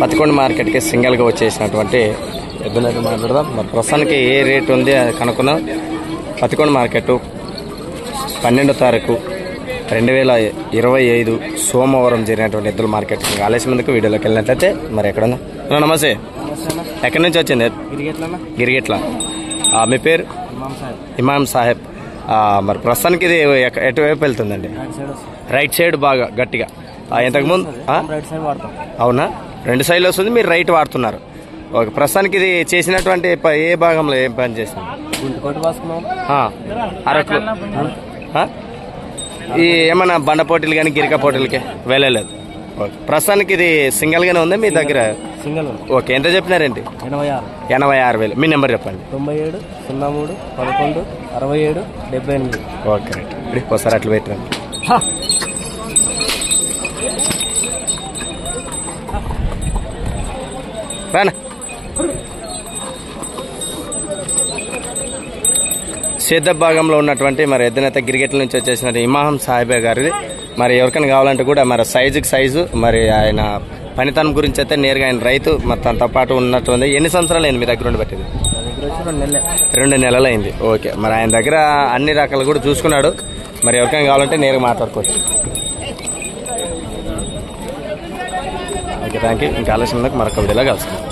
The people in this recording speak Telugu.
పత్తికొండ మార్కెట్కి సింగిల్గా వచ్చేసినటువంటి ఎద్దునైతే మాట్లాడదాం. మరి ప్రస్తుతానికి ఏ రేటు ఉంది కనుక్కున్నాం. పత్తికొండ మార్కెట్ 12వ తారీఖు 2025 సోమవారం జరిగినటువంటి ఎద్దుల మార్కెట్. ఆలస్యం ముందుకు వీడియోలోకి వెళ్ళినట్లయితే మరి ఎక్కడ ఉందా? నమస్తే, ఎక్కడి నుంచి వచ్చింది? గిరిగిట్ల. మీ పేరు? ఇమాం సాహెబ్. మరి ప్రస్తుతానికి ఇది ఎటువైపు వెళ్తుందండి? రైట్ సైడ్ బాగా గట్టిగా. ఇంతకుముందు అవునా, 2 సైడ్లు వస్తుంది, మీరు రైట్ వాడుతున్నారు. ఓకే, ప్రస్తుతానికి ఇది చేసినటువంటి ఏ భాగంలో ఏం పని చేసింది? అరకులు. ఈ ఏమన్నా బండ పోటీలు కానీ గిరిక పోటీలకి వెళ్ళలేదు. ఓకే, ప్రస్తుతానికి ఇది సింగిల్గానే ఉంది మీ దగ్గర? ఓకే, ఎంత చెప్పినారేంటి? 86,000. మీ నెంబర్ చెప్పండి. 97 03 11 67 78. ఓకే రైట్, ఇప్పుడు ఒకసారి అట్లా పెట్టండి. రానా సేద్ద భాగంలో ఉన్నటువంటి మరి ఎద్దునైత గిరిగెట్ల నుంచి వచ్చేసిన ఇమాం సాహెబ్ గారిది. మరి ఎవరికైనా కావాలంటే కూడా మరి సైజు మరి ఆయన పనితనం గురించి అయితే నేరుగా ఆయన రైతు మరి తనతో పాటు ఉన్నట్టుంది. ఎన్ని సంవత్సరాలు అయింది మీ దగ్గర ఉండి పట్టింది? 2 నెలలు అయింది. ఓకే, మరి ఆయన దగ్గర అన్ని రకాలు కూడా చూసుకున్నాడు. మరి ఎవరికైనా కావాలంటే నేరుగా మాట్లాడుకోవచ్చు. Okay, thank you. ఇంకా ఆలస్యం మరొక వీడియోలో కలుసుకుందాం.